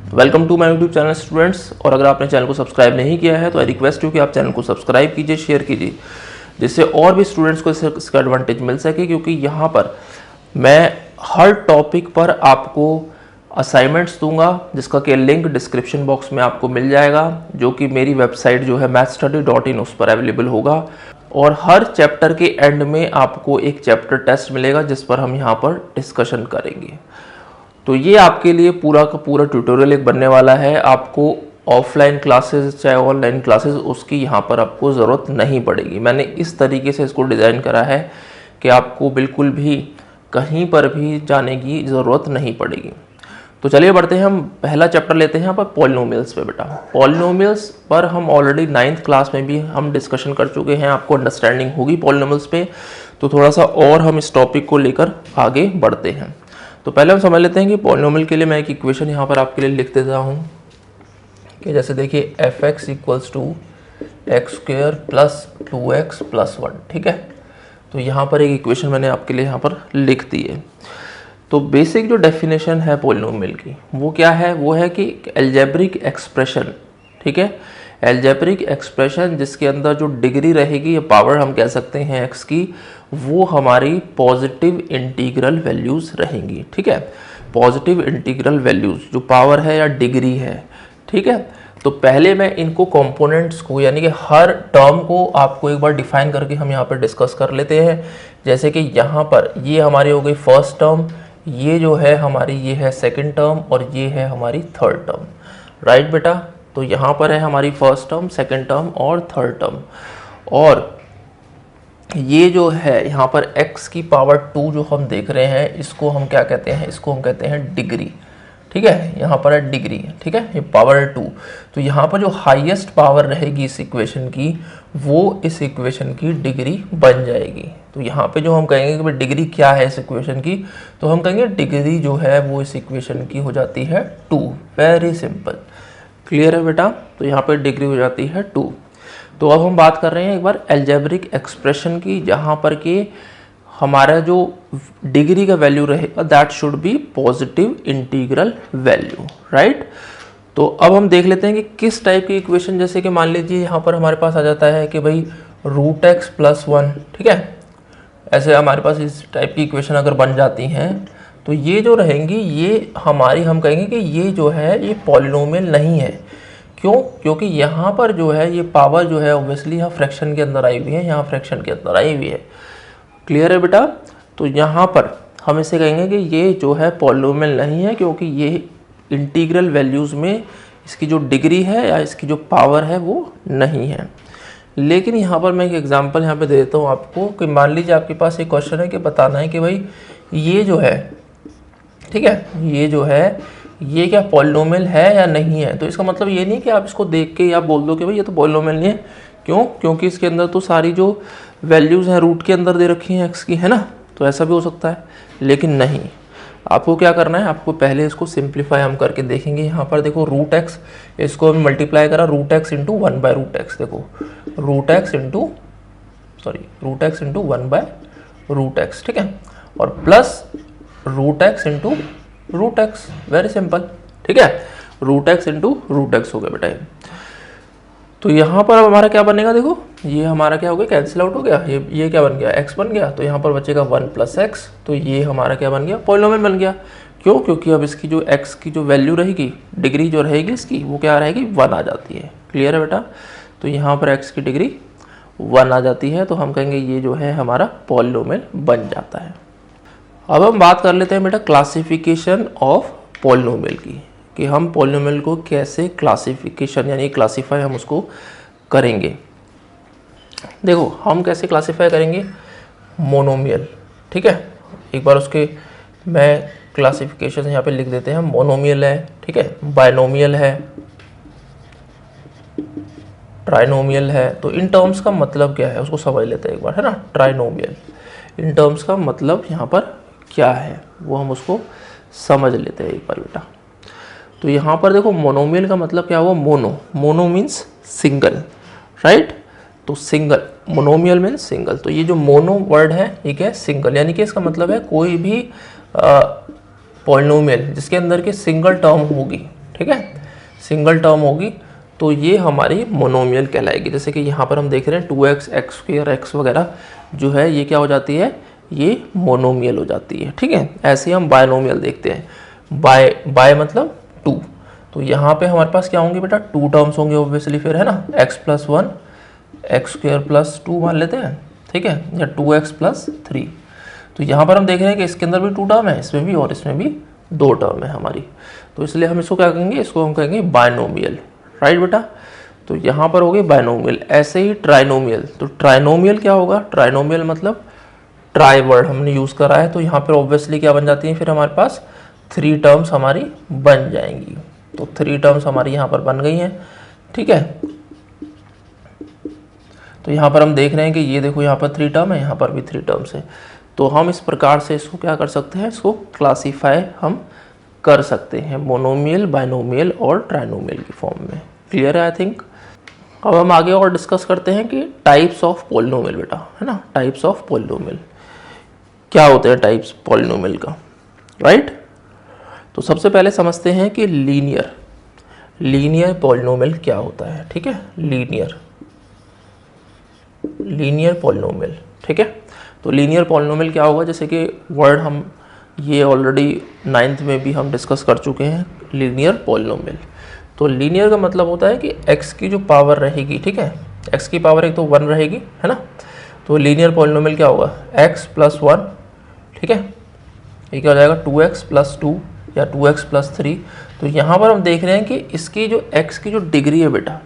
Welcome to my YouTube channel students. और अगर आपने चैनल को सब्सक्राइब नहीं किया है तो आई रिक्वेस्ट यू कि आप चैनल को सब्सक्राइब कीजिए, शेयर कीजिए, जिससे और भी स्टूडेंट्स को इसका एडवांटेज मिल सके। क्योंकि यहाँ पर मैं हर टॉपिक पर आपको असाइनमेंट्स दूंगा, जिसका कि लिंक डिस्क्रिप्शन बॉक्स में आपको मिल जाएगा, जो कि मेरी वेबसाइट जो है mathstudy.in उस पर अवेलेबल होगा। और हर चैप्टर के एंड में आपको एक चैप्टर टेस्ट मिलेगा, जिस पर हम यहाँ पर डिस्कशन करेंगे। तो ये आपके लिए पूरा का पूरा ट्यूटोरियल एक बनने वाला है। आपको ऑफलाइन क्लासेस चाहे ऑनलाइन क्लासेस, उसकी यहाँ पर आपको ज़रूरत नहीं पड़ेगी। मैंने इस तरीके से इसको डिज़ाइन करा है कि आपको बिल्कुल भी कहीं पर भी जाने की ज़रूरत नहीं पड़ेगी। तो चलिए बढ़ते हैं, हम पहला चैप्टर लेते हैं यहाँ पर पॉलिनोमियल्स पे। बेटा पॉलिनोमियल्स पर हम ऑलरेडी 9th क्लास में भी हम डिस्कशन कर चुके हैं, आपको अंडरस्टैंडिंग होगी पॉलिनोमियल्स पे। तो थोड़ा सा और हम इस टॉपिक को लेकर आगे बढ़ते हैं। तो पहले हम समझ लेते हैं कि पॉलिनोमियल के लिए मैं एक इक्वेशन यहाँ पर आपके लिए लिख देता हूँ कि जैसे देखिए f(x) equals to x square plus 2x plus 1। ठीक है, तो यहाँ पर एक इक्वेशन मैंने आपके लिए यहाँ पर लिख दी है। तो बेसिक जो डेफिनेशन है पॉलिनोमियल की वो क्या है? वो है कि एल्जेब्रिक एक्सप्रेशन, ठीक है, एल्जेब्रिक एक्सप्रेशन जिसके अंदर जो डिग्री रहेगी या पावर हम कह सकते हैं x की, वो हमारी पॉजिटिव इंटीग्रल वैल्यूज रहेंगी। ठीक है, पॉजिटिव इंटीग्रल वैल्यूज जो पावर है या डिग्री है। ठीक है, तो पहले मैं इनको कंपोनेंट्स को यानी कि हर टर्म को आपको एक बार डिफाइन करके हम यहाँ पर डिस्कस कर लेते हैं। जैसे कि यहाँ पर ये हमारी हो गई फर्स्ट टर्म, ये जो है हमारी ये है सेकंड टर्म और ये है हमारी थर्ड टर्म। राइट बेटा, तो यहाँ पर है हमारी फर्स्ट टर्म, सेकंड टर्म और थर्ड टर्म। और ये जो है यहाँ पर x की पावर 2 जो हम देख रहे हैं, इसको हम क्या कहते हैं? इसको हम कहते हैं डिग्री। ठीक है, यहाँ पर है डिग्री। ठीक है, ये पावर है 2। तो यहाँ पर जो हाईएस्ट पावर रहेगी इस इक्वेशन की, वो इस इक्वेशन की डिग्री बन जाएगी। तो यहाँ पे जो हम कहेंगे कि भाई डिग्री क्या है इस इक्वेशन की, तो हम कहेंगे डिग्री जो है वो इस इक्वेशन की हो जाती है 2। वेरी सिंपल, क्लियर है बेटा? तो यहाँ पे डिग्री हो जाती है 2। तो अब हम बात कर रहे हैं एक बार एल्जेब्रिक एक्सप्रेशन की, जहाँ पर कि हमारा जो डिग्री का वैल्यू रहेगा that should be positive integral value. Right, तो अब हम देख लेते हैं कि किस टाइप की इक्वेशन, जैसे कि मान लीजिए यहाँ पर हमारे पास आ जाता है कि भाई √x प्लस 1। ठीक है, ऐसे हमारे पास इस टाइप की इक्वेशन अगर बन जाती हैं तो ये जो रहेंगी ये हमारी, हम कहेंगे कि ये जो है ये पॉलिनोमियल नहीं है। क्यों? क्योंकि यहाँ पर जो है ये पावर जो है ऑब्वियसली यहाँ फ्रैक्शन के अंदर आई हुई है, यहाँ फ्रैक्शन के अंदर आई हुई है। क्लियर है बेटा? तो यहाँ पर हम इसे कहेंगे कि ये जो है पॉलिनोमियल नहीं है, क्योंकि ये इंटीग्रल वैल्यूज़ में इसकी जो डिग्री है या इसकी जो पावर है वो नहीं है। लेकिन यहाँ पर मैं एक एग्जांपल यहाँ पे दे देता हूँ आपको कि मान लीजिए आपके पास एक क्वेश्चन है कि बताना है कि भाई ये जो है, ठीक है, ये जो है ये क्या पॉलिनोमियल है या नहीं है। तो इसका मतलब ये नहीं कि आप इसको देख के आप बोल दो कि भाई ये तो पॉलिनोमियल नहीं है। क्यों? क्योंकि इसके अंदर तो सारी जो वैल्यूज़ हैं रूट के अंदर दे रखी हैं x की, है ना। तो ऐसा भी हो सकता है, लेकिन नहीं। आपको क्या करना है, आपको पहले इसको सिंप्लीफाई हम करके देखेंगे। यहाँ पर देखो √x, इसको हम मल्टीप्लाई करा √x इंटू 1/√x। देखो √x इंटू 1/√x। ठीक है, और plus √x into √x। Very simple. ठीक है, √x इंटू √x हो गया बेटा। तो यहाँ पर अब हमारा क्या बनेगा? देखो ये हमारा क्या हो गया, कैंसिल आउट हो गया। ये क्या बन गया? x बन गया। तो यहाँ पर बचेगा 1 + x। तो ये हमारा क्या बन गया? पॉलिनोमियल बन गया। क्यों? क्योंकि अब इसकी जो x की जो वैल्यू रहेगी, डिग्री जो रहेगी इसकी, वो क्या रहेगी? 1 आ जाती है। क्लियर है बेटा? तो यहाँ पर x की डिग्री 1 आ जाती है, तो हम कहेंगे ये जो है हमारा पॉलिनोमियल बन जाता है। अब हम बात कर लेते हैं बेटा क्लासिफिकेशन ऑफ पॉलिनोमियल की, कि हम पॉलिनोमियल को कैसे क्लासिफिकेशन यानी क्लासीफाई हम उसको करेंगे। देखो हम कैसे क्लासीफाई करेंगे? मोनोमियल। ठीक है, एक बार उसके मैं क्लासिफिकेशन यहाँ पे लिख देते हैं। मोनोमियल है, ठीक है, बायनोमियल है, ट्राइनोमियल है। तो इन टर्म्स का मतलब क्या है उसको समझ लेते हैं एक बार, है ना। ट्राइनोमियल, इन टर्म्स का मतलब यहाँ पर क्या है वो हम उसको समझ लेते हैं एक बार बेटा। तो यहाँ पर देखो मोनोमियल का मतलब क्या हुआ? Mono means single. राइट, तो सिंगल, मोनोमियल मीन्स सिंगल। तो ये जो मोनो वर्ड है ये क्या है? सिंगल। यानी कि इसका मतलब है कोई भी पॉलिनोमियल जिसके अंदर के सिंगल टर्म होगी, ठीक है, सिंगल टर्म होगी तो ये हमारी मोनोमियल कहलाएगी। जैसे कि यहाँ पर हम देख रहे हैं 2x, एक्स स्क्वायर, एक्स वगैरह जो है ये क्या हो जाती है, ये मोनोमियल हो जाती है। ठीक है, ऐसे हम बायनोमियल देखते हैं। बाय मतलब 2, तो यहाँ पे हमारे पास क्या होंगे बेटा, 2 टर्म्स होंगे ऑब्वियसली, फिर है ना, x + 1 एक्स स्क्वायर प्लस 2 मान लेते हैं, ठीक है, या 2x + 3। तो यहाँ पर हम देख रहे हैं कि इसके अंदर भी 2 टर्म है, इसमें भी, और इसमें भी 2 टर्म है हमारी, तो इसलिए हम इसको क्या कहेंगे, इसको हम कहेंगे बायनोमियल, राइट बेटा। तो यहाँ पर हो गई बायनोमियल। ऐसे ही ट्राइनोमियल, तो ट्राइनोमियल क्या होगा, ट्राइनोमियल मतलब ट्राई वर्ड हमने यूज़ करा है, तो यहाँ पर ऑब्वियसली क्या बन जाती है, फिर हमारे पास 3 टर्म्स हमारी बन जाएंगी। तो 3 टर्म्स हमारी यहाँ पर बन गई हैं, ठीक है। तो यहाँ पर हम देख रहे हैं कि ये देखो यहाँ पर 3 टर्म है, यहाँ पर भी 3 टर्म्स है। तो हम इस प्रकार से इसको क्या कर सकते हैं, इसको क्लासीफाई हम कर सकते हैं मोनोमियल, बायनोमियल और ट्राइनोमियल की फॉर्म में। क्लियर है आई थिंक। अब हम आगे और डिस्कस करते हैं कि टाइप्स ऑफ पॉलिनोमियल बेटा, है ना, टाइप्स ऑफ पॉलिनोमियल क्या होते हैं, टाइप्स पॉलिनोमियल का, राइट। तो सबसे पहले समझते हैं कि लीनियर पॉलिनोमियल क्या होता है। ठीक है, लीनियर पॉलिनोमियल, ठीक है। तो लीनियर पॉलिनोमियल क्या होगा, जैसे कि वर्ड हम ये ऑलरेडी 9th में भी हम डिस्कस कर चुके हैं, लीनियर पॉलिनोमियल। तो लीनियर का मतलब होता है कि x की जो पावर रहेगी, ठीक है, x की पावर एक तो 1 रहेगी, है ना। तो लीनियर पॉलिनोमियल क्या होगा, x + 1, ठीक है, ये क्या हो जाएगा 2x + 2 या 2x + 3। तो यहाँ पर हम देख रहे हैं कि इसकी जो x की जो डिग्री है बेटा,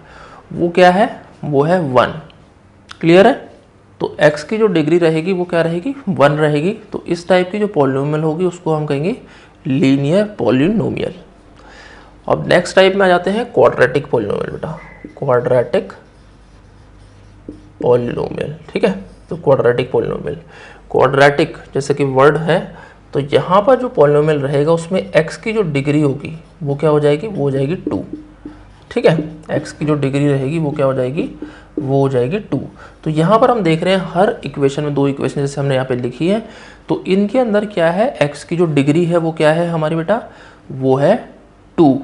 वो क्या है, वो है 1। क्लियर है। तो x की जो डिग्री रहेगी वो क्या रहेगी, 1 रहेगी। तो इस टाइप की जो पॉलिनोमियल होगी उसको हम कहेंगे लीनियर पॉलिनोमियल। अब नेक्स्ट टाइप में आ जाते हैं क्वाड्रेटिक पॉलिनोमियल बेटा, क्वाड्रेटिक पॉलिनोमियल, ठीक है। तो क्वाड्रेटिक पॉलिनोमियल, क्वाड्रेटिक जैसे कि वर्ड है, तो यहाँ पर जो पॉलिनोमियल रहेगा उसमें x की जो डिग्री होगी वो क्या हो जाएगी, वो हो जाएगी 2, ठीक है। x की जो डिग्री रहेगी वो क्या हो जाएगी, वो हो जाएगी 2। तो यहाँ पर हम देख रहे हैं हर इक्वेशन में 2 इक्वेशन जैसे हमने यहाँ पे लिखी है, तो इनके अंदर क्या है, x की जो डिग्री है वो क्या है हमारी बेटा, वो है 2।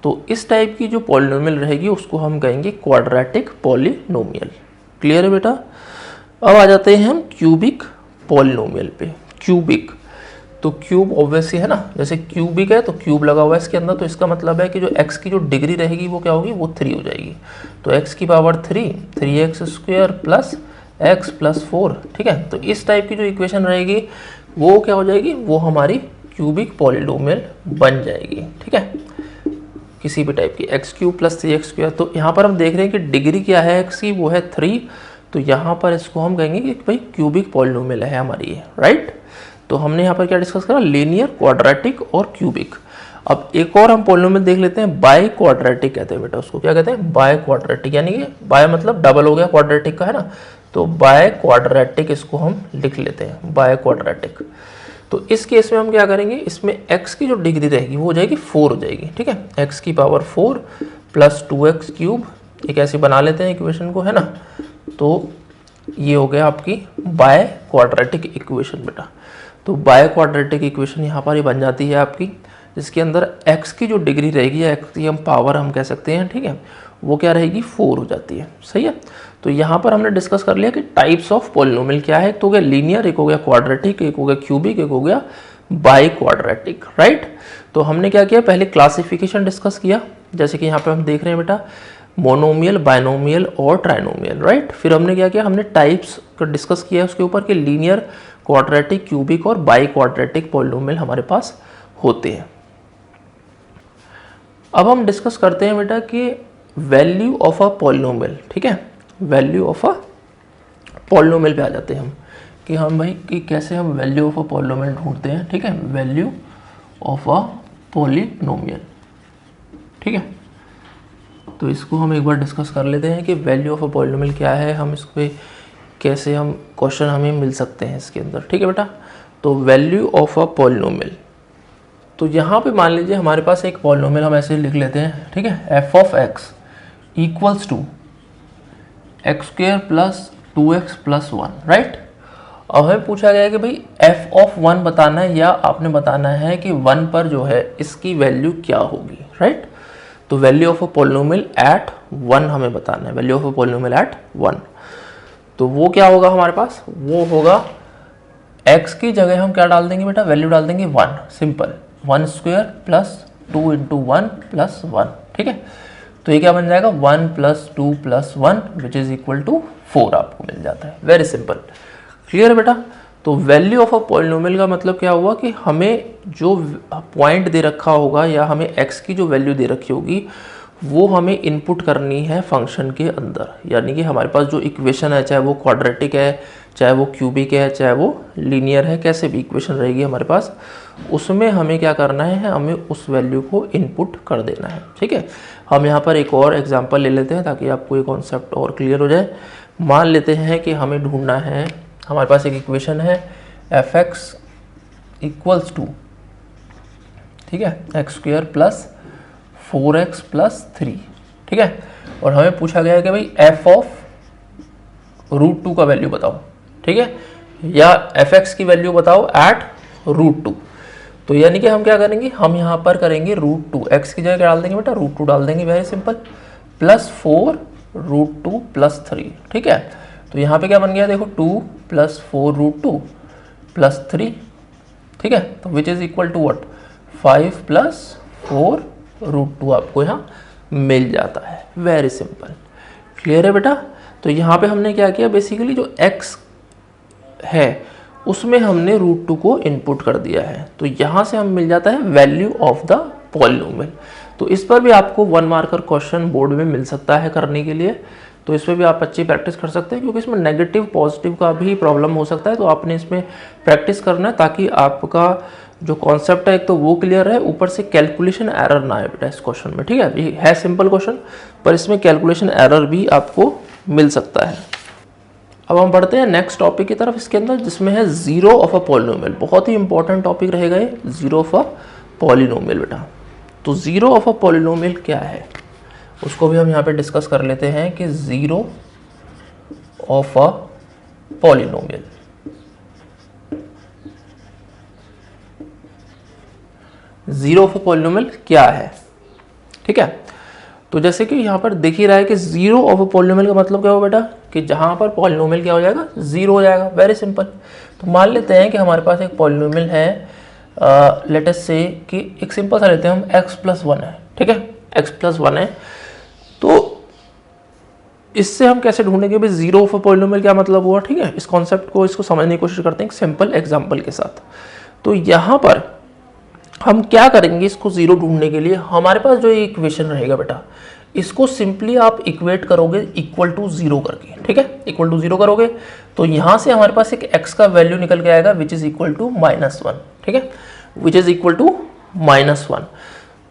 तो इस टाइप की जो पॉलिनोमियल रहेगी उसको हम कहेंगे क्वाड्रेटिक पॉलिनोमियल। क्लियर है बेटा। अब आ जाते हैं हम क्यूबिक पॉलिनोमियल पे। क्यूबिक, तो क्यूब ऑब्वियसली है ना, जैसे क्यूबिक है तो क्यूब लगा हुआ है इसके अंदर, तो इसका मतलब है कि जो x की जो डिग्री रहेगी वो क्या होगी, वो 3 हो जाएगी। तो x की पावर 3, 3x² + x + 4, ठीक है। तो इस टाइप की जो इक्वेशन रहेगी वो क्या हो जाएगी, वो हमारी क्यूबिक पॉलिनोमियल बन जाएगी, ठीक है, किसी भी टाइप की x³ + 3x²। तो यहाँ पर हम देख रहे हैं कि डिग्री क्या है x की, वो है 3। तो यहाँ पर इसको हम कहेंगे कि भाई क्यूबिक पॉलिनोमियल है हमारी, राइट। तो हमने यहाँ पर क्या डिस्कस करा, लीनियर, क्वाड्रेटिक और क्यूबिक। अब एक और हम पॉलिनोमियल देख लेते हैं, बाय क्वाड्रेटिक कहते हैं बेटा उसको, क्या कहते हैं, बाय क्वाड्रेटिक, यानी कि बाय मतलब डबल हो गया क्वाड्रेटिक का, है ना। तो बाय क्वाड्रेटिक इसको हम लिख लेते हैं, बाय क्वाड्रेटिक। तो इस केस में हम क्या करेंगे, इसमें x की जो डिग्री रहेगी वो हो जाएगी 4 हो जाएगी, ठीक है, x की पावर 4 + 2x³, एक ऐसे बना लेते हैं इक्वेशन को, है ना। तो ये हो गया आपकी बाय क्वाड्रेटिक इक्वेशन बेटा। तो बाय क्वाड्रेटिक इक्वेशन यहाँ पर ही बन जाती है आपकी, जिसके अंदर x की जो डिग्री रहेगी या x की हम पावर हम कह सकते हैं, ठीक है, वो क्या रहेगी, 4 हो जाती है। सही है। तो यहाँ पर हमने डिस्कस कर लिया कि टाइप्स ऑफ पॉलिनोमियल क्या है, एक तो हो गया लीनियर, एक हो गया क्वाड्रेटिक, एक हो गया क्यूबिक, एक हो गया बाय क्वाड्रेटिक, राइट। तो हमने क्या किया, पहले क्लासिफिकेशन डिस्कस किया, जैसे कि यहाँ पे हम देख रहे हैं बेटा मोनोमियल, बायनोमियल और ट्राइनोमियल, राइट। फिर हमने क्या किया, हमने टाइप्स का डिस्कस किया उसके ऊपर कि लीनियर, क्वाड्रेटिक, क्यूबिक और बाय क्वाड्रेटिक पॉलिनोमियल हमारे पास होते हैं। अब हम डिस्कस करते हैं बेटा कि वैल्यू ऑफ अ पॉलिनोमियल, ठीक है, वैल्यू ऑफ अ पॉलिनोमियल पे आ जाते हैं हम कि हम भाई कि कैसे हम वैल्यू ऑफ अ पॉलिनोमियल ढूंढते हैं, ठीक है, वैल्यू ऑफ अ पॉलिनोमियल, ठीक है। तो इसको हम एक बार डिस्कस कर लेते हैं कि वैल्यू ऑफ अ पॉलिनोमियल क्या है, हम इस पे कैसे हम क्वेश्चन हमें मिल सकते हैं इसके अंदर, ठीक है बेटा। तो वैल्यू ऑफ अ पॉलिनोमियल, तो यहाँ पे मान लीजिए हमारे पास एक पॉलिनोमियल हम ऐसे लिख लेते हैं, ठीक है, f(x) = x² + 2x + 1, राइट। अब हमें पूछा गया है कि भाई f ऑफ 1 बताना है या आपने बताना है कि 1 पर जो है इसकी वैल्यू क्या होगी, राइट। तो value of a polynomial at 1 हमें बताना है, value of a polynomial at 1। तो वो क्या होगा हमारे पास, वो होगा x की जगह हम क्या डाल देंगे बेटा, वैल्यू डाल देंगे 1, simple 1 square plus 2 into 1 plus 1, ठीक है। तो ये क्या बन जाएगा 1 plus 2 plus 1 which is equal to 4 आपको मिल जाता है, वेरी सिंपल, क्लियर है बेटा। तो वैल्यू ऑफ अ पॉलिनोमियल का मतलब क्या हुआ कि हमें जो पॉइंट दे रखा होगा या हमें x की जो वैल्यू दे रखी होगी वो हमें इनपुट करनी है फंक्शन के अंदर, यानी कि हमारे पास जो इक्वेशन है, चाहे वो क्वाड्रेटिक है, चाहे वो क्यूबिक है, चाहे वो लीनियर है, कैसे भी इक्वेशन रहेगी हमारे पास, उसमें हमें क्या करना है, हमें उस वैल्यू को इनपुट कर देना है, ठीक है। हम यहाँ पर एक और एग्जांपल ले लेते हैं ताकि आपको ये कॉन्सेप्ट और क्लियर हो जाए। मान लेते हैं कि हमें ढूंढना है, हमारे पास एक इक्वेशन है f(x) इक्वल्स टू, ठीक है, x square plus 4x plus 3, ठीक है। और हमें पूछा गया है कि भाई f ऑफ रूट 2 का वैल्यू बताओ, ठीक है, या f(x) की वैल्यू बताओ एट रूट 2। तो यानी कि हम क्या करेंगे, हम यहाँ पर करेंगे रूट 2, x की जगह क्या डाल देंगे बेटा, रूट 2 डाल देंगे, very simple, plus 4 root 2 plus 3, ठीक है। तो यहाँ पे क्या बन गया देखो, 2 प्लस 4 रूट 2 प्लस 3, ठीक है। तो which is equal to what, 5 plus 4 root 2 आपको यहाँ मिल जाता है, वेरी सिंपल, क्लियर है बेटा। तो यहाँ पे हमने क्या किया, बेसिकली जो x है उसमें हमने रूट 2 को इनपुट कर दिया है, तो यहाँ से हम मिल जाता है वैल्यू ऑफ द पॉलिनोमियल। तो इस पर भी आपको 1 मार्कर क्वेश्चन बोर्ड में मिल सकता है करने के लिए, तो इस पर भी आप अच्छी प्रैक्टिस कर सकते हैं, क्योंकि इसमें नेगेटिव पॉजिटिव का भी प्रॉब्लम हो सकता है, तो आपने इसमें प्रैक्टिस करना है ताकि आपका जो कॉन्सेप्ट है एक तो वो क्लियर है, ऊपर से कैलकुलेशन एरर ना आए बेटा इस क्वेश्चन में, ठीक है। ये है सिंपल क्वेश्चन पर इसमें कैलकुलेशन एरर भी आपको मिल सकता है। अब हम बढ़ते हैं नेक्स्ट टॉपिक की तरफ इसके अंदर, जिसमें है जीरो ऑफ अ पॉलिनोमियल। बहुत ही इंपॉर्टेंट टॉपिक रहेगा ये, जीरो ऑफ अ पॉलिनोमियल बेटा। तो जीरो ऑफ अ पॉलिनोमियल क्या है उसको भी हम यहाँ पे डिस्कस कर लेते हैं कि zero of a polynomial, zero of a polynomial क्या है, ठीक है। तो जैसे कि यहाँ पर दिख ही रहा है कि जीरो ऑफ अ पॉलिनोमियल का मतलब क्या हो बेटा, कि जहाँ पर पॉलिनोमियल क्या हो जाएगा, जीरो हो जाएगा, वेरी सिंपल। तो मान लेते हैं कि हमारे पास एक पॉलिनोमियल है, लेट अस से कि एक सिंपल सा लेते हैं हम, x प्लस 1 है, ठीक है, x प्लस 1 है। तो इससे हम कैसे ढूंढेंगे भाई जीरो ऑफ अ पॉलिनोमियल क्या मतलब हुआ, ठीक है। इस कॉन्सेप्ट को इसको समझने की कोशिश करते हैं एक सिंपल एग्जांपल के साथ। तो यहाँ पर हम क्या करेंगे, इसको जीरो ढूंढने के लिए हमारे पास जो इक्वेशन रहेगा बेटा, इसको सिंपली आप इक्वेट करोगे इक्वल टू जीरो करके, ठीक है, इक्वल टू जीरो करोगे तो यहाँ से हमारे पास एक x का वैल्यू निकल के आएगा विच इज इक्वल टू -1, ठीक है, विच इज इक्वल टू -1।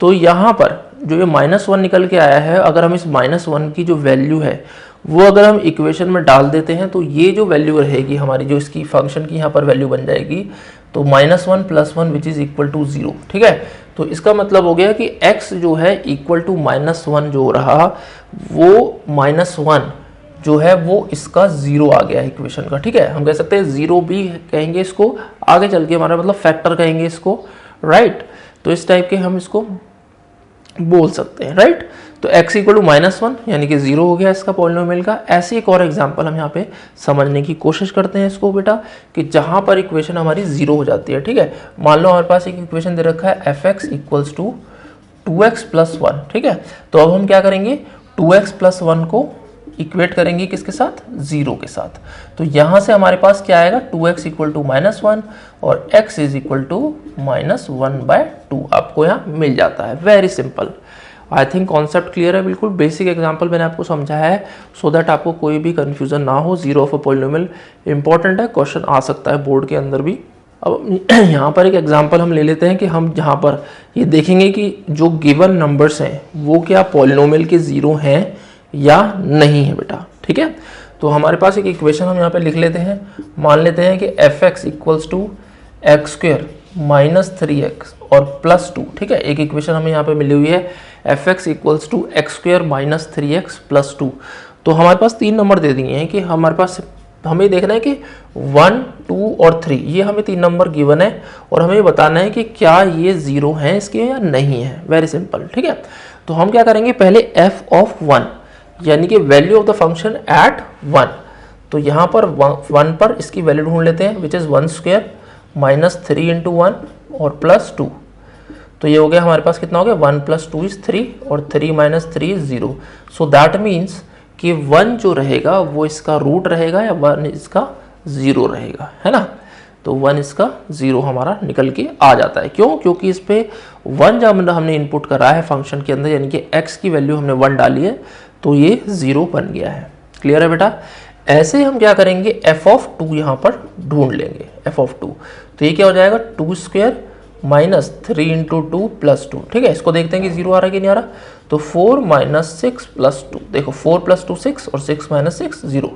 तो यहाँ पर जो ये -1 निकल के आया है, अगर हम इस -1 की जो वैल्यू है वो अगर हम इक्वेशन में डाल देते हैं तो ये जो वैल्यू रहेगी हमारी, जो इसकी फंक्शन की यहाँ पर वैल्यू बन जाएगी, तो -1 + 1 विच इज इक्वल टू 0, ठीक है। तो इसका मतलब हो गया कि x जो है इक्वल टू -1 जो रहा, वो -1 जो है वो इसका 0 आ गया इक्वेशन का, ठीक है। हम कह सकते हैं 0 भी कहेंगे इसको, आगे चल के हमारा मतलब फैक्टर कहेंगे इसको, राइट। तो इस टाइप के हम इसको बोल सकते हैं, राइट। तो x इक्वल टू -1 यानी कि 0 हो गया इसका पॉलिनोमियल का। ऐसे एक और एग्जांपल हम यहाँ पे समझने की कोशिश करते हैं इसको बेटा, कि जहाँ पर इक्वेशन हमारी 0 हो जाती है, ठीक है। मान लो हमारे पास एक इक्वेशन दे रखा है f(x) इक्वल्स टू 2x + 1, ठीक है। तो अब हम क्या करेंगे, 2x + 1 को इक्वेट करेंगे किसके साथ, 0 के साथ। तो यहाँ से हमारे पास क्या आएगा, 2x इक्वल टू -1 और x इज इक्वल टू -1/2 आपको यहाँ मिल जाता है, very simple. I think concept clear है, बिल्कुल बेसिक एग्जांपल मैंने आपको समझाया है, सो दैट आपको कोई भी कंफ्यूजन ना हो। Zero of a polynomial important है, क्वेश्चन आ सकता है बोर्ड के अंदर भी। अब यहाँ पर एक एग्जांपल हम ले लेते हैं कि हम जहाँ पर ये देखेंगे कि जो गिवन नंबर्स हैं वो क्या पॉलिनोमियल के जीरो हैं या नहीं है बेटा, ठीक है। तो हमारे पास एक इक्वेशन हम यहाँ पे लिख लेते हैं, मान लेते हैं कि f(x) equals to x² -3x और +2, ठीक है। एक इक्वेशन हमें यहाँ पे मिली हुई है, f(x) equals to x² -3x +2। तो हमारे पास 3 नंबर दे दिए हैं कि हमारे पास तो हमें देखना है कि 1, 2 और 3 ये हमें 3 नंबर गिवन है और हमें बताना है कि क्या ये 0 हैं इसके या नहीं है। वेरी सिंपल, ठीक है। तो हम क्या करेंगे, पहले f ऑफ 1 यानी कि value of the function at 1, तो यहाँ पर 1 पर इसकी वैल्यू ढूंढ लेते हैं, which is 1 square minus 3 into 1 और प्लस 2। तो ये हो गया हमारे पास, कितना हो गया, 1 प्लस 2 इज 3 और 3 minus 3 is 0। So that means कि 1 जो रहेगा वो इसका रूट रहेगा या 1 इसका 0 रहेगा, है ना। तो 1 इसका 0 हमारा निकल के आ जाता है। क्यों? क्योंकि इस पे 1 जब हमने इनपुट करा है फंक्शन के अंदर, यानी कि x की वैल्यू हमने 1 डाली है, तो ये 0 बन गया है। क्लियर है बेटा। ऐसे ही हम क्या करेंगे, f ऑफ 2 यहाँ पर ढूंढ लेंगे, f ऑफ 2। तो ये क्या हो जाएगा, 2 स्क्वायर माइनस 3 इंटू 2 प्लस 2, ठीक है। इसको देखते हैं कि 0 आ रहा है कि नहीं आ रहा। तो 4 माइनस 6 प्लस 2, देखो 4 प्लस 2 6 और 6 माइनस 6 0।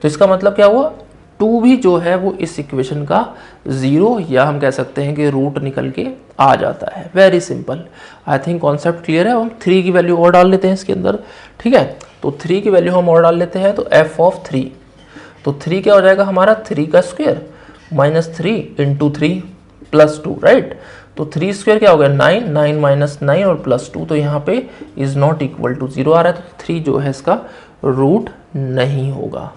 तो इसका मतलब क्या हुआ, 2 भी जो है वो इस इक्वेशन का 0 या हम कह सकते हैं कि रूट निकल के आ जाता है। Very simple, I think concept clear है। हम 3 की वैल्यू और डाल लेते हैं इसके अंदर, ठीक है। तो 3 की वैल्यू हम और डाल लेते हैं, तो f ऑफ 3, तो 3 क्या हो जाएगा हमारा, 3 का square minus 3 into 3 plus 2, right. तो 3 स्क्वायर क्या हो गया, 9, 9 माइनस 9 और प्लस 2, तो यहाँ पे इज नॉट इक्वल टू 0 आ रहा है, तो 3 जो है इसका रूट नहीं होगा।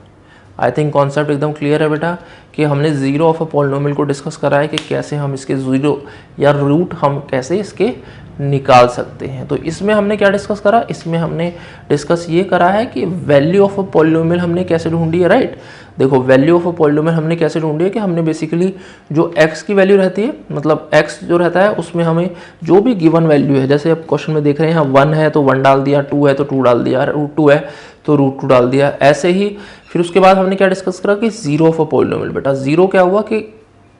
आई थिंक कॉन्सेप्ट एकदम क्लियर है बेटा, कि हमने 0 ऑफ अ पॉलिनोमियल को डिस्कस करा है कि कैसे हम इसके 0 या रूट हम कैसे इसके निकाल सकते हैं। तो इसमें हमने क्या डिस्कस करा, इसमें हमने डिस्कस ये करा है कि वैल्यू ऑफ अ पॉलिनोमियल हमने कैसे ढूंढी है, राइट। देखो वैल्यू ऑफ अ पॉलिनोमियल हमने कैसे ढूंढी है कि हमने बेसिकली जो x की वैल्यू रहती है, मतलब x जो रहता है उसमें हमें जो भी गिवन वैल्यू है, जैसे आप क्वेश्चन में देख रहे हैं 1 है तो 1 डाल दिया, 2 है तो 2 डाल दिया, रूट 2 है तो रूट 2 डाल दिया, ऐसे ही। फिर उसके बाद हमने क्या डिस्कस करा कि 0 ऑफ अ पॉलिनोमियल। बेटा 0 क्या हुआ कि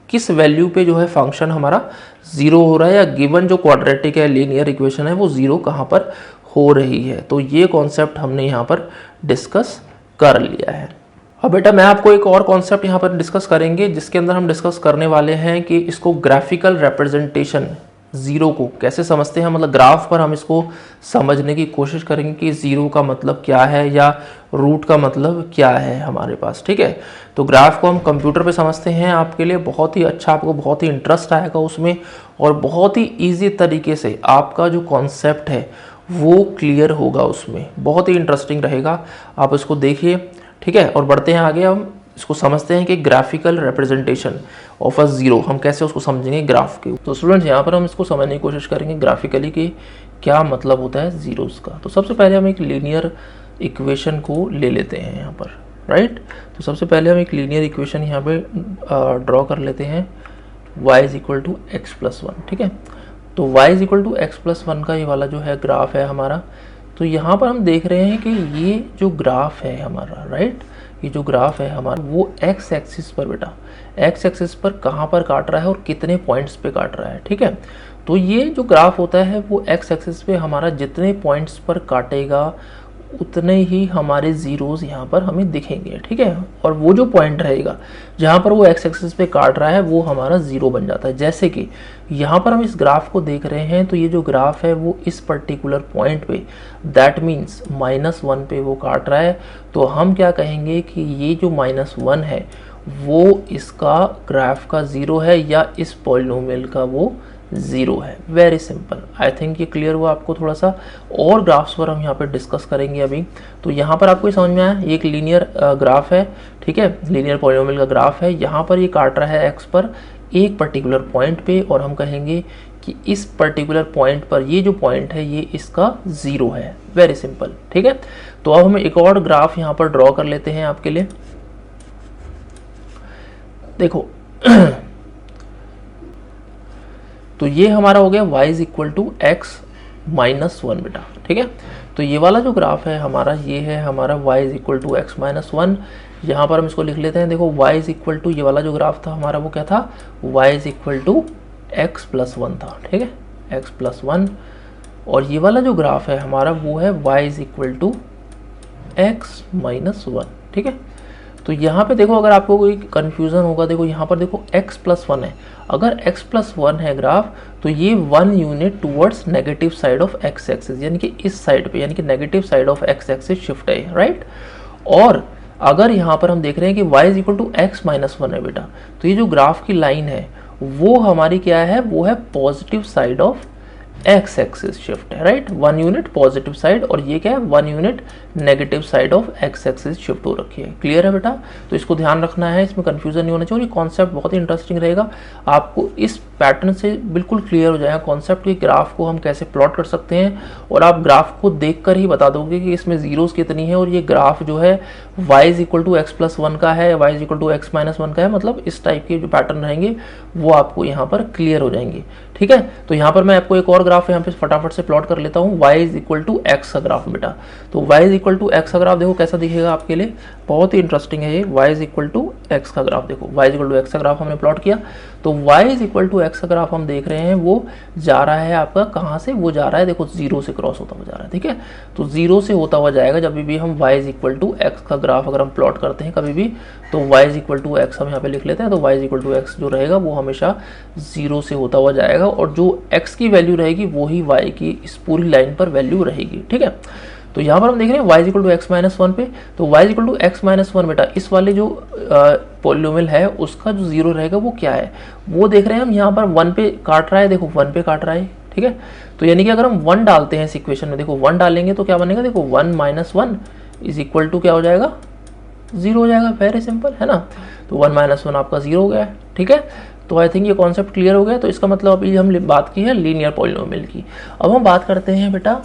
किस वैल्यू पे जो है फंक्शन हमारा 0 हो रहा है, या गिवन जो क्वाड्रेटिक है लीनियर इक्वेशन है वो 0 कहाँ पर हो रही है। तो ये कॉन्सेप्ट हमने यहाँ पर डिस्कस कर लिया है। अब बेटा मैं आपको एक और कॉन्सेप्ट यहाँ पर डिस्कस करेंगे, जिसके अंदर हम डिस्कस करने वाले हैं कि इसको ग्राफिकल रिप्रेजेंटेशन 0 को कैसे समझते हैं, मतलब ग्राफ पर हम इसको समझने की कोशिश करेंगे कि 0 का मतलब क्या है या रूट का मतलब क्या है हमारे पास, ठीक है। तो ग्राफ को हम कंप्यूटर पे समझते हैं, आपके लिए बहुत ही अच्छा, आपको बहुत ही इंटरेस्ट आएगा उसमें, और बहुत ही ईजी तरीके से आपका जो कॉन्सेप्ट है वो क्लियर होगा उसमें, बहुत ही इंटरेस्टिंग रहेगा। आप इसको देखिए, ठीक है। और बढ़ते हैं आगे, हम इसको समझते हैं कि ग्राफिकल रिप्रेजेंटेशन ऑफ अ 0 हम कैसे उसको समझेंगे ग्राफ के। तो स्टूडेंट्स यहाँ पर हम इसको समझने की कोशिश करेंगे ग्राफिकली कि क्या मतलब होता है जीरोस का। तो सबसे पहले हम एक लीनियर इक्वेशन को ले लेते हैं यहाँ पर, राइट। तो सबसे पहले हम एक लीनियर इक्वेशन यहाँ पे ड्रॉ कर लेते हैं, y is equal to x plus 1, ठीक है। तो y is equal to x plus 1 का ये वाला जो है ग्राफ है हमारा। तो यहाँ पर हम देख रहे हैं कि ये जो ग्राफ है हमारा, राइट, ये जो ग्राफ है हमारा वो एक्स एक्सिस पर, बेटा एक्स एक्सिस पर कहाँ पर काट रहा है और कितने पॉइंट्स पे काट रहा है, ठीक है। तो ये जो ग्राफ होता है वो एक्स एक्सिस पे हमारा जितने पॉइंट्स पर काटेगा उतने ही हमारे जीरोस यहाँ पर हमें दिखेंगे, ठीक है। और वो जो पॉइंट रहेगा जहाँ पर वो एक्स एक्सिस पे काट रहा है वो हमारा जीरो बन जाता है। जैसे कि यहाँ पर हम इस ग्राफ को देख रहे हैं, तो ये जो ग्राफ है वो इस पर्टिकुलर पॉइंट पे, दैट मीन्स -1 पे वो काट रहा है। तो हम क्या कहेंगे कि ये जो -1 है वो इसका ग्राफ का जीरो है, या इस पॉलिनोमियल का वो 0 है। वेरी सिंपल, आई थिंक ये क्लियर हुआ आपको। थोड़ा सा और ग्राफ्स पर हम यहाँ पे डिस्कस करेंगे अभी। तो यहाँ पर आपको समझ में आया, ये एक लीनियर ग्राफ है, ठीक है, लीनियर पॉलिनोमियल का ग्राफ है। यहाँ पर ये काट रहा है एक्स पर एक पर्टिकुलर पॉइंट पे, और हम कहेंगे कि इस पर्टिकुलर पॉइंट पर ये जो पॉइंट है ये इसका 0 है। वेरी सिंपल, ठीक है। तो अब हम एक और ग्राफ यहाँ पर ड्रॉ कर लेते हैं आपके लिए। देखो तो ये हमारा हो गया y is equal to x minus 1, बेटा, ठीक है। तो ये वाला जो ग्राफ है हमारा, ये है हमारा y is equal to x minus 1। यहाँ पर हम इसको लिख लेते हैं। देखो y इज इक्वल टू, ये वाला जो ग्राफ था हमारा वो क्या था, y is equal to x plus 1 था, ठीक है, x प्लस 1। और ये वाला जो ग्राफ है हमारा वो है y is equal to x minus 1, ठीक है। तो यहाँ पे देखो, अगर आपको कोई कन्फ्यूज़न होगा, देखो यहाँ पर देखो x प्लस 1 है। अगर x प्लस 1 है ग्राफ, तो ये 1 unit towards negative side of x axis, यानी कि इस साइड पे, यानी कि negative side of x axis shift है, राइट। और अगर यहाँ पर हम देख रहे हैं कि y is equal to x minus one है बेटा, तो ये जो ग्राफ की लाइन है वो हमारी क्या है, वो है positive side of x axis shift है, राइट। 1 यूनिट पॉजिटिव साइड और ये क्या है, 1 unit negative side of x axis shift हो रखी है। क्लियर है बेटा, तो इसको ध्यान रखना है, इसमें कंफ्यूजन नहीं होना चाहिए। और ये कॉन्सेप्ट बहुत ही इंटरेस्टिंग रहेगा, आपको इस पैटर्न से बिल्कुल क्लियर हो जाएगा कॉन्सेप्ट कि ग्राफ को हम कैसे प्लॉट कर सकते हैं, और आप ग्राफ को देखकर ही बता दोगे कि इसमें जीरोस कितनी है, और ये ग्राफ जो है y is equal to x plus one का है, y is equal to x minus one का है, मतलब इस टाइप के जो पैटर्न रहेंगे वो आपको यहाँ पर क्लियर हो जाएंगे। ठीक है, तो यहाँ पर मैं आपको एक और ग्राफ यहाँ पे फटाफट से प्लॉट कर लेता हूँ, y is equal to x का ग्राफ बेटा। तो y is equal to x का ग्राफ देखो कैसा दिखेगा आपके लिए, बहुत ही इंटरेस्टिंग है ये। y is equal to x का ग्राफ देखो, y is equal to x का ग्राफ हमने प्लॉट किया, तो y is equal to x का ग्राफ हम देख रहे हैं वो जा रहा है आपका कहाँ से, वो जा रहा है देखो जीरो से क्रॉस होता हुआ जा रहा है। ठीक है, तो जीरो से होता हुआ जाएगा जब भी हम y is equal to x का ग्राफ अगर हम प्लॉट करते हैं कभी भी, तो y is equal to x हम यहाँ पे लिख लेते हैं, तो y is equal to x जो रहेगा वो हमेशा जीरो से होता हुआ जाएगा, और जो x की वैल्यू रहेगी वही y की इस पूरी लाइन पर वैल्यू रहेगी। ठीक है, तो यहाँ पर हम देख रहे हैं y is equal to x minus one पे, तो y is equal to x minus one बेटा इस वाले जो पॉलिनोमियल है उसका जो जीरो रहेगा वो क्या है, वो देख रहे हैं हम यहाँ पर 1 पे काट रहा है, देखो 1 पे काट रहा है। ठीक है, तो यानी कि अगर हम 1 डालते हैं इस इक्वेशन में, देखो 1 डालेंगे तो क्या बनेगा, देखो 1 minus one is equal to क्या हो जाएगा, जीरो हो जाएगा। वेरी सिंपल है ना, तो 1 माइनस वन आपका जीरो हो गया है। ठीक है, तो आई थिंक ये कॉन्सेप्ट क्लियर हो गया। तो इसका मतलब अभी हम बात की है लीनियर पॉलिनोमियल की, अब हम बात करते हैं बेटा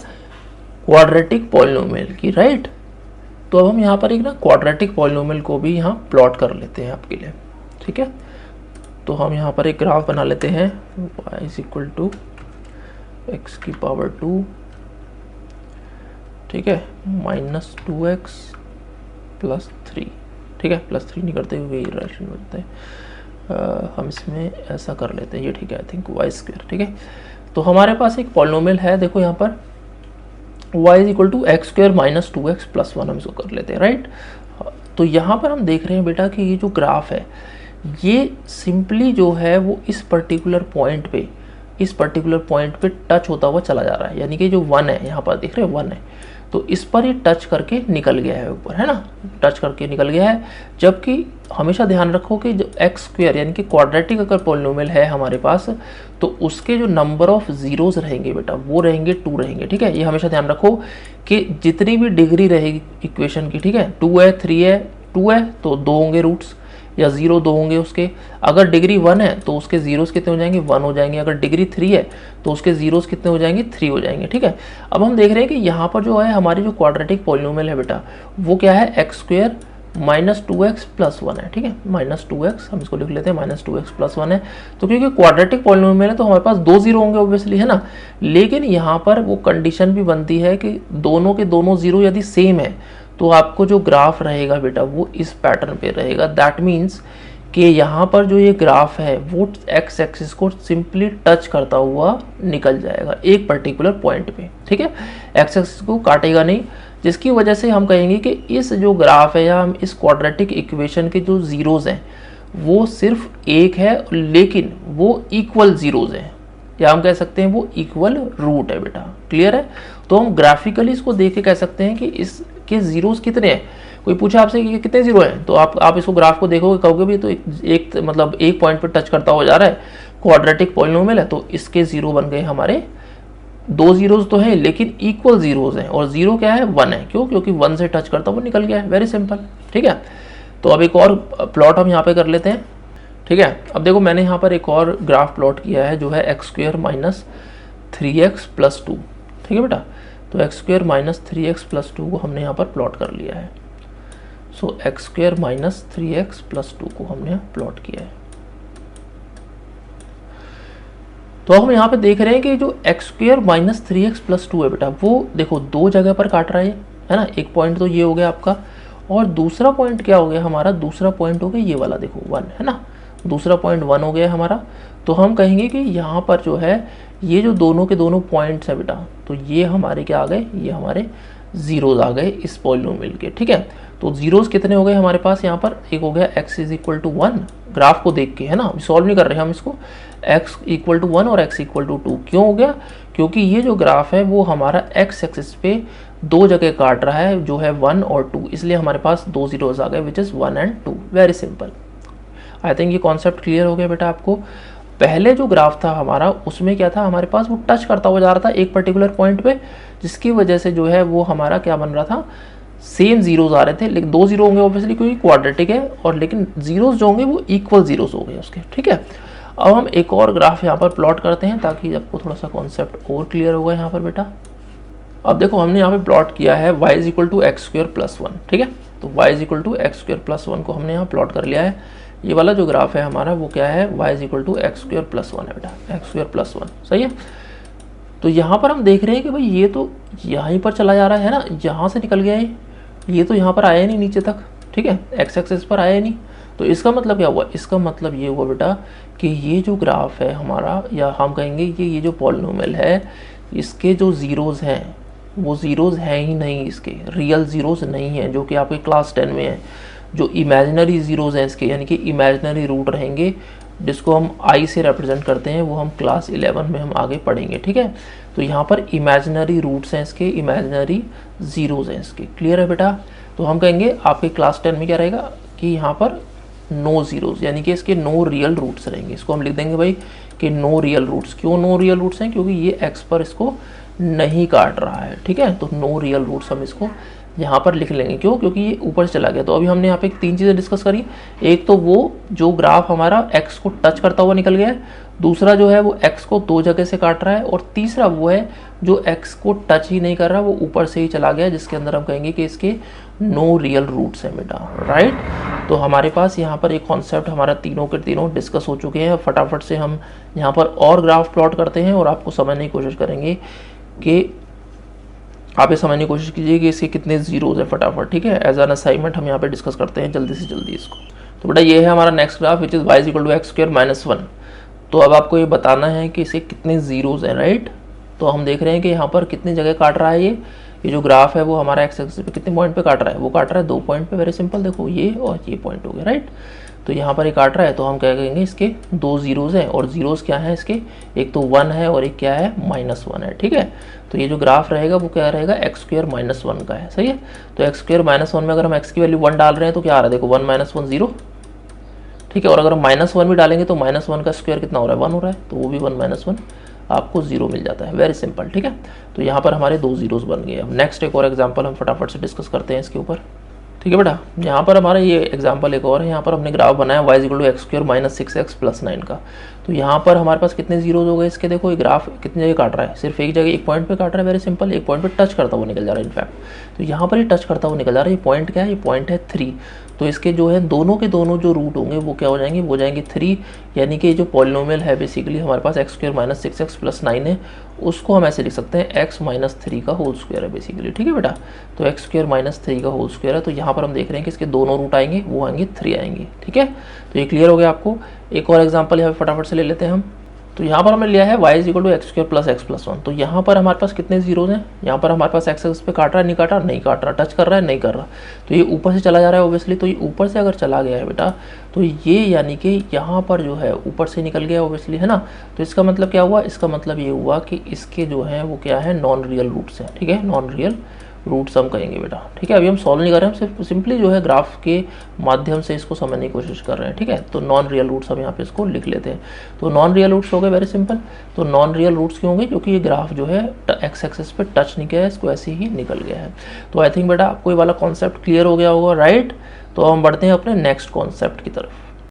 क्वाड्रेटिक पॉलिनोमियल की, राइट। तो अब हम यहाँ पर एक ना क्वाड्रेटिक पॉलिनोमियल को भी यहाँ प्लॉट कर लेते हैं आपके लिए। ठीक है, तो हम यहाँ पर एक ग्राफ बना लेते हैं, y is equal to x की पावर 2, ठीक है, माइनस 2x प्लस 3। ठीक है, प्लस 3 नहीं करते हुए इरेशनल बनते हैं, हम इसमें ऐसा कर लेते हैं, ये ठीक है, आई थिंक वाई स्क्वायर। ठीक है, तो हमारे पास एक पॉलिनोमियल है, देखो यहाँ पर y is equal to x square minus 2x plus 1 हम इसको कर लेते हैं, राइट। तो यहाँ पर हम देख रहे हैं बेटा कि ये जो ग्राफ है ये सिंपली जो है वो इस पर्टिकुलर पॉइंट पे टच होता हुआ चला जा रहा है, यानी कि जो 1 है यहाँ पर देख रहे हैं 1 है, तो इस पर ये टच करके निकल गया है ऊपर, है ना, टच करके निकल गया है। जबकि हमेशा ध्यान रखो कि जो एक्स स्क्वायर यानी कि क्वाड्रेटिक अगर पॉलिनोमियल है हमारे पास, तो उसके जो नंबर ऑफ जीरोस रहेंगे बेटा वो रहेंगे 2 रहेंगे। ठीक है, ये हमेशा ध्यान रखो कि जितनी भी डिग्री रहेगी इक्वेशन की, ठीक है, 2 है 3 है 2 है तो 2 होंगे रूट्स, या 0 2 होंगे उसके। अगर डिग्री 1 है तो उसके जीरोस कितने हो जाएंगे, 1 हो जाएंगे। अगर डिग्री 3 है तो उसके जीरोस कितने हो जाएंगे, 3 हो जाएंगे। ठीक है, अब हम देख रहे हैं कि यहाँ पर जो है हमारी जो क्वाड्रेटिक पॉलिनोमियल है बेटा वो क्या है, x square minus 2x plus 1 है। ठीक है, माइनस 2x हम इसको लिख लेते हैं, माइनस 2x प्लस 1 है। तो क्योंकि क्वाड्रेटिक पॉलिनोमियल है तो हमारे पास 2 जीरो होंगे ऑब्वियसली, है ना, लेकिन यहाँ पर वो कंडीशन भी बनती है कि दोनों के दोनों जीरो यदि सेम है तो आपको जो ग्राफ रहेगा बेटा वो इस पैटर्न पे रहेगा। दैट मीन्स कि यहाँ पर जो ये ग्राफ है वो एक्स एक्सिस को सिंपली टच करता हुआ निकल जाएगा एक पर्टिकुलर पॉइंट पे। ठीक है, एक्स एक्सिस को काटेगा नहीं, जिसकी वजह से हम कहेंगे कि इस जो ग्राफ है या हम इस क्वाड्रेटिक इक्वेशन के जो जीरोज हैं वो सिर्फ एक है, लेकिन वो इक्वल जीरोज हैं, या हम कह सकते हैं वो इक्वल रूट है बेटा। क्लियर है, तो हम ग्राफिकली इसको देख के कह सकते हैं कि इसके जीरोस कितने हैं। कोई पूछा आपसे कि कितने जीरो हैं, तो आप इसको ग्राफ को देखोगे कहोगे भी तो एक मतलब एक पॉइंट पर टच करता हुआ जा रहा है, क्वाड्रेटिक पॉलिनोमियल है, तो इसके जीरो बन गए हमारे 2 जीरोज तो है लेकिन इक्वल जीरोज हैं, और जीरो क्या है 1 है, क्यों, क्योंकि 1 से टच करता हुआ निकल गया है। Very simple. ठीक है, तो अब एक और प्लॉट हम यहाँ पे कर लेते हैं। ठीक है, अब देखो मैंने यहाँ पर एक और ग्राफ प्लॉट किया है जो है x square minus 3x plus 2। ठीक है बेटा, तो x square minus 3x plus 2 को हमने यहाँ पर प्लॉट कर लिया है। So x square minus 3x plus 2 को हमने प्लॉट किया है। तो हम यहाँ पे देख रहे हैं कि जो x square minus 3x plus 2 है बेटा वो देखो 2 जगह पर काट रहा है ना। एक पॉइंट तो ये हो गया आपका, और दूसरा पॉइंट क्या हो गया हमारा, दूसरा पॉइंट हो गया ये वाला, देखो 1 है ना, दूसरा पॉइंट 1 हो गया हमारा। तो हम कहेंगे कि यहाँ पर जो है ये जो दोनों के दोनों पॉइंट्स है बेटा, तो ये हमारे क्या आ गए, ये हमारे जीरोज आ गए इस पॉलिनोमियल के, ठीक है। तो जीरोज कितने हो गए हमारे पास यहाँ पर, एक हो गया x is equal to 1, graph को देख के, है ना, सॉल्व नहीं कर रहे हम इसको, x इक्वल टू 1 और x इक्वल टू 2। क्यों हो गया, क्योंकि ये जो ग्राफ है वो हमारा x एक्सिस पे दो जगह काट रहा है, जो है 1 और 2, इसलिए हमारे पास दो जीरोज आ गए which is 1 and 2। Very simple. I think ये कॉन्सेप्ट क्लियर हो गया बेटा आपको। पहले जो ग्राफ था हमारा उसमें क्या था, हमारे पास वो टच करता हुआ जा रहा था एक पर्टिकुलर पॉइंट पे, जिसकी वजह से जो है वो हमारा क्या बन रहा था, सेम जीरोज आ रहे थे, लेकिन दो जीरो होंगे ऑब्वियसली क्योंकि क्वाड्रेटिक है, और लेकिन जीरोज जो होंगे वो इक्वल जीरोज हो गए उसके, ठीक है। अब हम एक और ग्राफ यहाँ पर प्लॉट करते हैं ताकि आपको थोड़ा सा कॉन्सेप्ट और क्लियर होगा यहाँ पर बेटा। अब देखो हमने यहाँ पे प्लॉट किया है y is equal to x square plus 1, ठीक है। तो y is equal to x square plus 1 को हमने यहाँ प्लॉट कर लिया है। ये वाला जो ग्राफ है हमारा वो क्या है, y is equal to x square plus 1 है बेटा, एक्स स्क्वायर प्लस 1, सही है। तो यहाँ पर हम देख रहे हैं कि भाई ये तो यहीं पर चला जा रहा है ना, यहाँ से निकल गया है, ये तो यहाँ पर आया नहीं नीचे तक, ठीक है, एक्स एक्सिस पर आया नहीं। तो इसका मतलब क्या हुआ, इसका मतलब ये हुआ बेटा कि ये जो ग्राफ है हमारा, या हम कहेंगे कि ये जो पॉलिनोमियल है, इसके जो जीरोज हैं वो जीरोज हैं ही नहीं, इसके रियल जीरोज नहीं हैं, जो कि आपके क्लास 10 में है। जो इमेजिनरी जीरोज हैं इसके, यानी कि इमेजिनरी रूट रहेंगे, जिसको हम आई से रिप्रेजेंट करते हैं, वो हम क्लास 11 में हम आगे पढ़ेंगे, ठीक है। तो यहाँ पर इमेजिनरी रूट्स हैं इसके, इमेजिनरी जीरोज हैं इसके, क्लियर है बेटा। तो हम कहेंगे आपके क्लास 10 में क्या रहेगा कि यहाँ पर नो जीरोज, यानी कि इसके नो रियल रूट्स रहेंगे। इसको हम लिख देंगे भाई कि नो रियल रूट्स। क्यों नो रियल रूट्स हैं, क्योंकि ये एक्स पर इसको नहीं काट रहा है, ठीक है। तो नो रियल रूट्स हम इसको यहाँ पर लिख लेंगे, क्यों, क्योंकि ये ऊपर से चला गया। तो अभी हमने यहाँ पे तीन चीज़ें डिस्कस करी, एक तो वो जो ग्राफ हमारा एक्स को टच करता हुआ निकल गया है, दूसरा जो है वो एक्स को दो जगह से काट रहा है, और तीसरा वो है जो एक्स को टच ही नहीं कर रहा, वो ऊपर से ही चला गया, जिसके अंदर हम कहेंगे कि इसके नो रियल रूट्स हैं बेटा, राइट। तो हमारे पास यहाँ पर एक कॉन्सेप्ट हमारा तीनों के तीनों डिस्कस हो चुके हैं। फटाफट से हम यहाँ पर और ग्राफ प्लॉट करते हैं और आपको समझने की कोशिश करेंगे कि आप ये समझने की कोशिश कीजिए कि इसके कितने जीरोज है फटाफट, ठीक है। एज एन असाइनमेंट हम यहाँ पे डिस्कस करते हैं जल्दी से जल्दी इसको। तो बेटा ये है हमारा next graph which is y is equal to x square minus 1। तो अब आपको ये बताना है कि इसके कितने जीरोज हैं, राइट। तो हम देख रहे हैं कि यहाँ पर कितनी जगह काट रहा है ये जो ग्राफ है वो हमारा एक्स एक्सिस पे कितने पॉइंट पे काट रहा है, वो काट रहा है 2 पॉइंट पे। वेरी सिंपल, देखो ये और ये पॉइंट हो गया, राइट। तो यहाँ पर ये काट रहा है, तो हम क्या कहेंगे इसके दो जीरोज हैं, और जीरोज क्या है इसके, एक तो 1 है और एक क्या है -1 है, ठीक है। तो ये जो ग्राफ रहेगा वो क्या रहेगा, एक्स स्क्वायर माइनस 1 का है, सही है। तो एक्स स्क्वायर माइनस 1 में अगर हम एक्स की वैल्यू 1 डाल रहे हैं तो क्या आ रहा है, देखो 1 - 1 0, ठीक है। और अगर हम -1 भी डालेंगे तो -1 का स्क्वायर कितना हो रहा है, 1 हो रहा है, तो वो भी 1 - 1 आपको 0 मिल जाता है। वेरी सिंपल, ठीक है। तो यहाँ पर हमारे दो जीरोज बन गए। अब नेक्स्ट एक और एग्जाम्पल हम फटाफट से डिस्कस करते हैं इसके ऊपर, ठीक है बेटा। यहाँ पर हमारा ये एग्जाम्पल एक और है, यहाँ पर हमने ग्राफ बनाया y equal to x square minus 6x plus 9 का। तो यहाँ पर हमारे पास कितने जीरोज हो गए इसके, देखो ये ग्राफ कितनी जगह काट रहा है, सिर्फ एक जगह, एक पॉइंट पे काट रहा है। वेरी सिंपल, एक पॉइंट पे टच करता हुआ निकल जा रहा है इनफैक्ट। तो यहाँ पर ये टच करता हुआ निकल जा रहा है, ये पॉइंट क्या है, ये पॉइंट है 3। तो इसके जो है दोनों के दोनों जो रूट होंगे वो क्या हो जाएंगे, वो जाएंगे 3, यानी कि जो पॉलिनोमियल है बेसिकली हमारे पास x square minus 6x plus 9 है, उसको हम ऐसे लिख सकते हैं x माइनस 3 का होल स्क्वायर है बेसिकली, ठीक है बेटा। तो एक्स स्क्वायर माइनस 3 का होल स्क्वायर है। तो यहाँ पर हम देख रहे हैं कि इसके दोनों रूट आएंगे, वो आएंगे 3 आएंगे, ठीक है। तो ये क्लियर हो गया आपको। एक और एग्जाम्पल यहाँ फटाफट से ले लेते हैं हम। तो यहाँ पर हमने लिया है y is equal to x square plus x plus 1। तो यहाँ पर हमारे पास कितने जीरोज हैं, यहाँ पर हमारे पास एक्स एक्सिस पे काट रहा है, नहीं काट रहा, नहीं काट रहा, टच कर रहा है, नहीं कर रहा। तो ये ऊपर से चला जा रहा है ऑब्वियसली। तो ये ऊपर से अगर चला गया है बेटा, तो ये यानी कि यहाँ पर जो है ऊपर से निकल गया ऑब्वियसली, है ना। तो इसका मतलब क्या हुआ, इसका मतलब ये हुआ कि इसके जो है वो क्या है, नॉन रियल रूट्स हैं, ठीक है, नॉन रियल रूट्स हम कहेंगे बेटा, ठीक है। अभी हम सॉल्व नहीं कर रहे हैं, हम सिर्फ सिंपली जो है ग्राफ के माध्यम से इसको समझने की कोशिश कर रहे हैं, ठीक है। तो नॉन रियल रूट्स हम यहाँ पे इसको लिख लेते हैं। तो नॉन रियल रूट्स हो गए, वेरी सिंपल। तो नॉन रियल रूट्स क्यों होंगे, क्योंकि ये ग्राफ जो है एक्स एक्सिस पे टच नहीं किया है, इसको ऐसे ही निकल गया है। तो आई थिंक बेटा आपको ये वाला कॉन्सेप्ट क्लियर हो गया होगा, राइट। तो हम बढ़ते हैं अपने नेक्स्ट कॉन्सेप्ट की तरफ।